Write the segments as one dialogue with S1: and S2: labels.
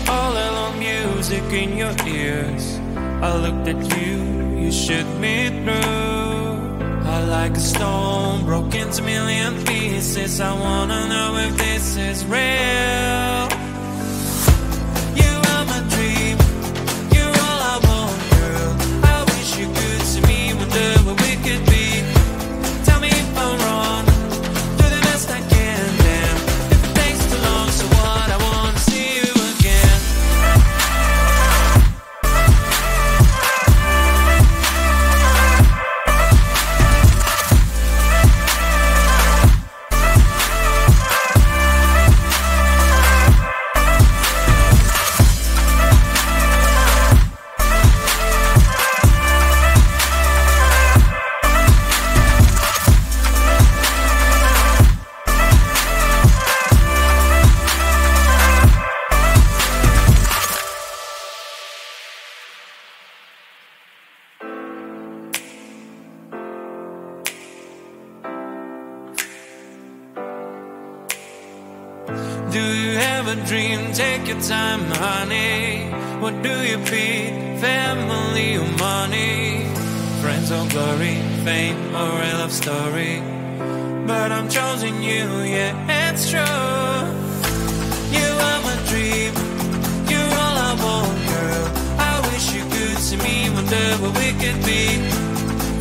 S1: all alone music in your ears. I looked at you, you shook me through. I like a stone, broke into million pieces. I wanna know if this is real. You are my dream, you're all I want, girl. I wish you could see me, wonder what we could be. Tell me if I'm wrong, do the best I can, damn. If it takes too long, so what, I wanna see you again. Do you have a dream? Take your time, honey. What do you beat? Family or money? Friends or glory? Fame or a love story? But I'm choosing you, yeah, it's true. You are my dream, you're all I want, girl. I wish you could see me, wonder what we could be.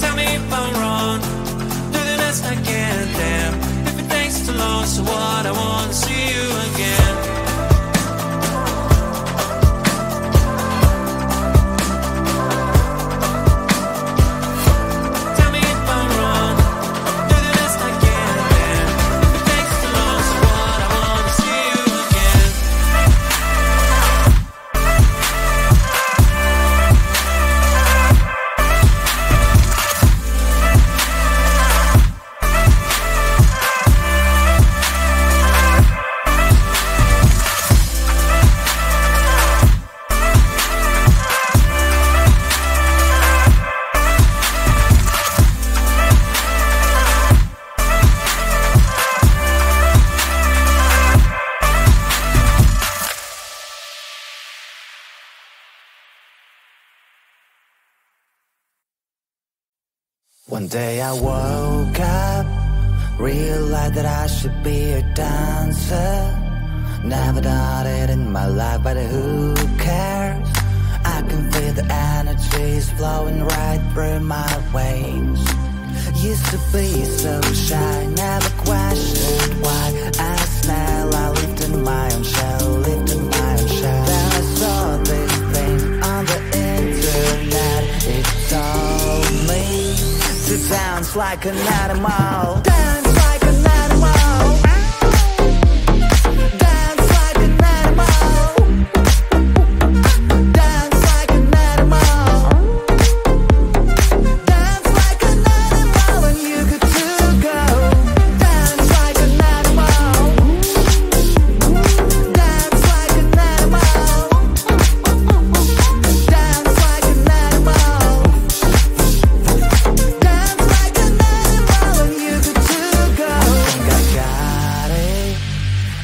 S1: Tell me if I'm wrong, do the best I can, damn. If it takes too long, so what, I wanna see you again. Tell me if I'm wrong, do the best I can, damn. If it takes too long, so what, I wanna see you again.
S2: One day I woke up, realized that I should be a dancer. Never done it in my life, but who cares? I can feel the energies flowing right through my veins. Used to be so shy, never questioned why. As now I lived in my own shell, lived in my own shell. Then I saw this thing on the internet. It told me to dance like an animal. Dance like an animal. Dance like an animal. Dance like an animal. Dance like an animal when you get to go. Dance like an animal. Dance like an animal. Dance like an animal. Dance like an animal when you get to go. I think I got it.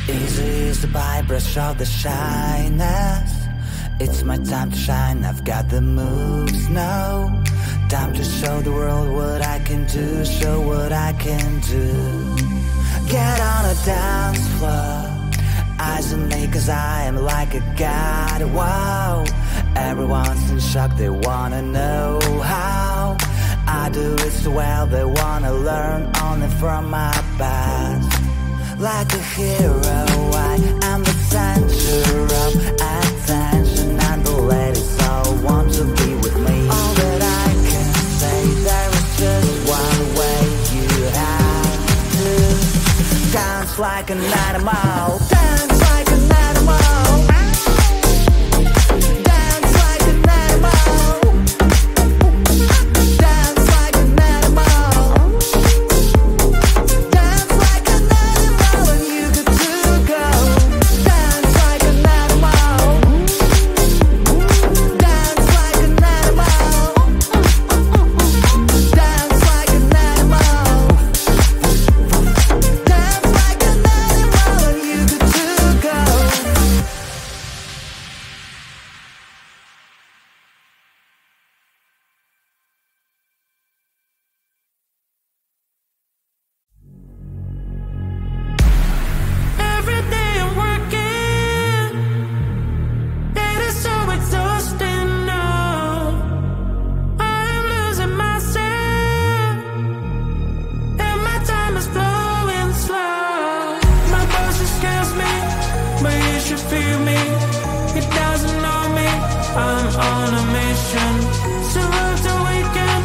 S2: Easy is the brush of the shyness. It's my time to shine, I've got the moves now. Time to show the world what I can do, show what I can do. Get on a dance floor, eyes on me cause I am like a god, wow. Everyone's in shock, they wanna know how I do it so well, they wanna learn only from my past. Like a hero, I am the center of attention, and the ladies all want to be with me. All that I can say, there is just one way. You have to dance like an animal. Dance like an animal. Dance like an animal. Dance like an animal. Dance like an animal when you get to go. Dance like an animal. Dance like an animal. Dance like an animal. Dance like an animal when you
S1: feel me, it doesn't know me. I'm on a mission, so to weekend,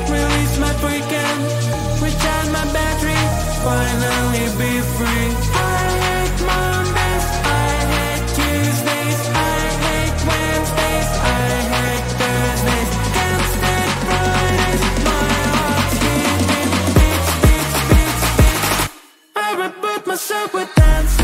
S1: release my weekend, recharge my battery, finally be free. I hate Mondays, I hate Tuesdays, I hate Wednesdays, I hate Thursdays, can't stand Fridays, my heart's beating, beats, beats, beats, beats. I reboot myself with dance.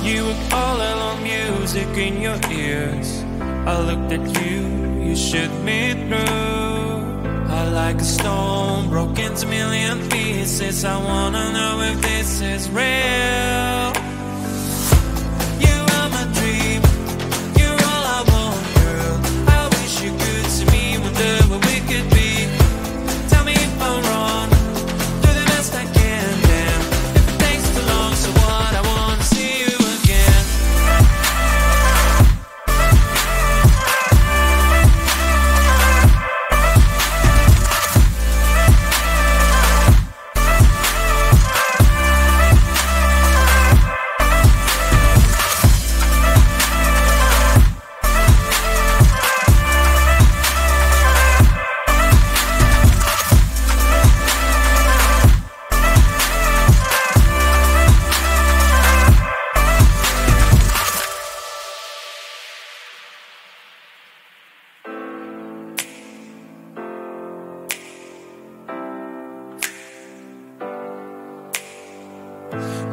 S1: You with all along music in your ears. I looked at you, you shook me through. I like a stone, broke into million pieces. I wanna know if this is real. You are my dream, you're all I want, girl. I wish you could see me, wonder what we could be. Tell me if I'm wrong, do the best I can, damn. If it takes too long, so what, I wanna see you again.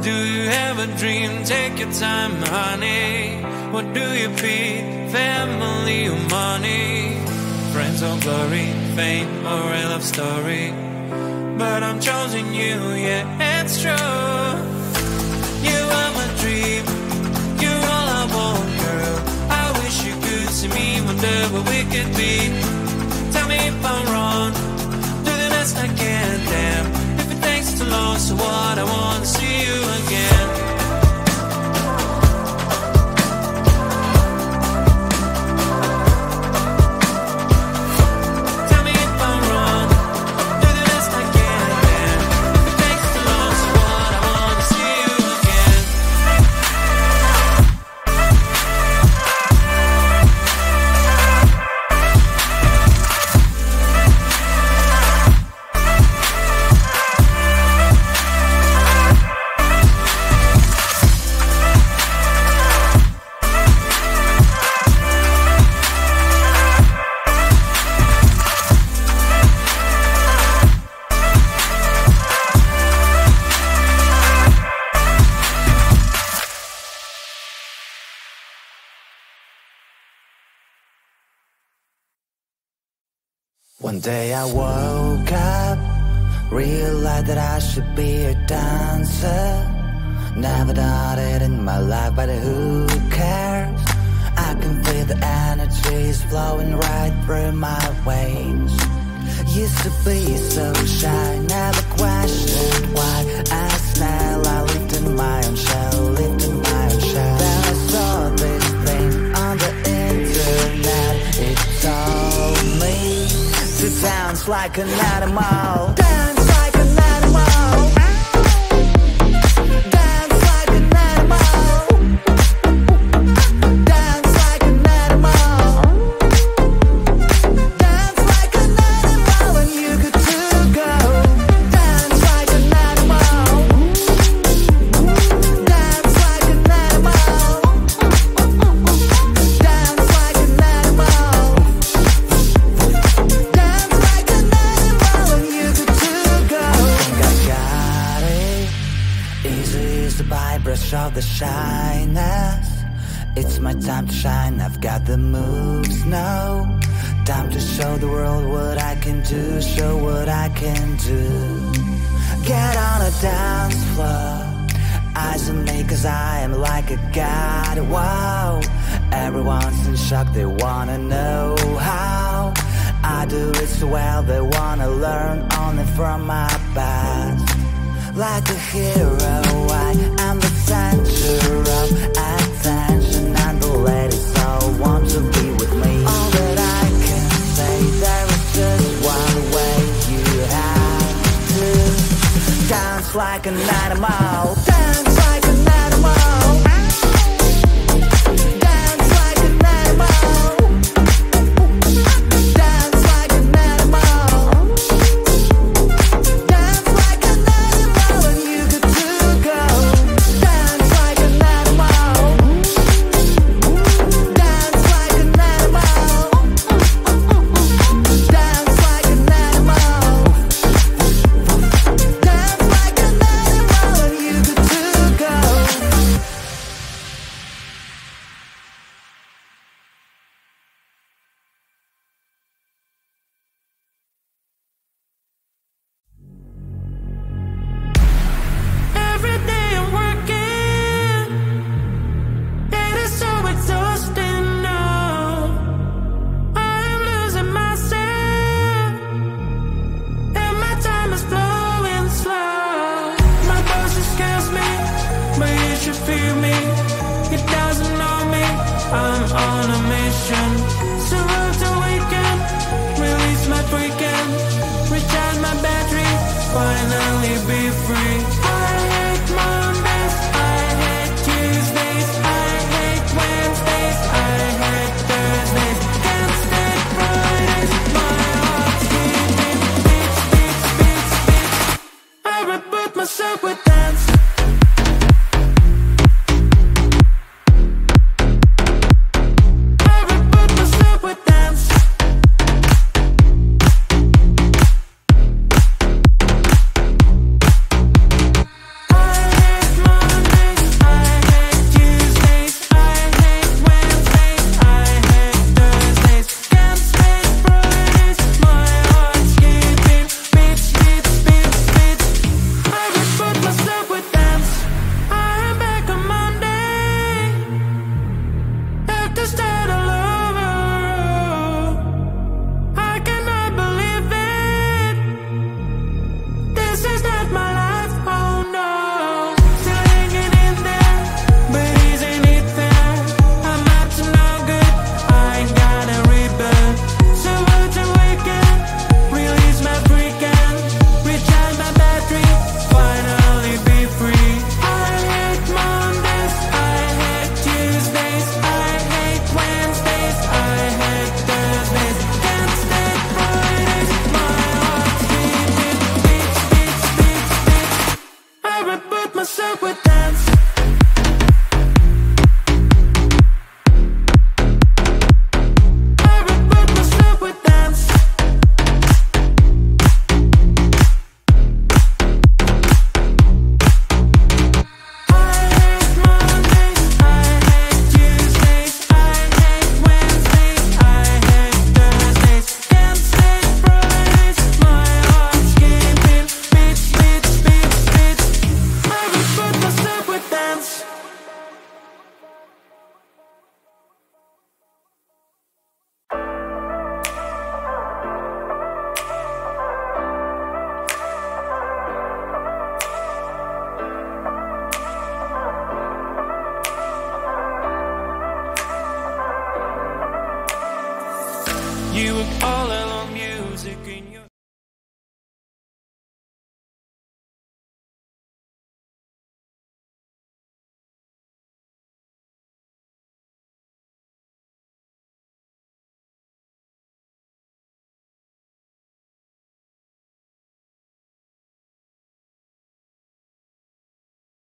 S1: Do you have a dream? Take your time, honey. What do you feed? Family or money? Friends or glory? Fame or a love story? But I'm choosing you, yeah, it's true. You are my dream, you're all I want, girl. I wish you could see me, wonder what we could be. Tell me if I'm wrong, do the best I can, damn. If it takes too long, so what, I wanna see you again. Tell me if I'm wrong, do the best I can, damn. If it takes too long, so what, I wanna see you again.
S2: One day I woke up, realized that I should be a dancer. Never done it in my life, but who cares? I can feel the energies flowing right through my veins. Used to be so shy, never questioned why. As now I lived in my own shell, lived in my own shell. Then I saw this thing on the internet. It told me to dance like an animal. Dance like an animal. Dance like an animal. Dance like an animal. Dance like an animal when you get to go. Dance like an animal. Dance like an animal. Dance like an animal. Dance like an animal when you get to go. I got it. Easy is the brush of the shyness. It's my time to shine, I've got the moves now. Time to show the world what I can do, show what I can do. Get on a dance floor, eyes on me cause I am like a god, wow. Everyone's in shock, they wanna know how I do it so well, they wanna learn only from my past. Like a hero, I am the center of attention, and the ladies all want to be with me. All that I can say, there is just one way. You have to dance like an animal. Dance like an animal. Dance like an animal. Dance like an animal. Dance like an animal when you get to go. Dance like an animal.
S1: You were all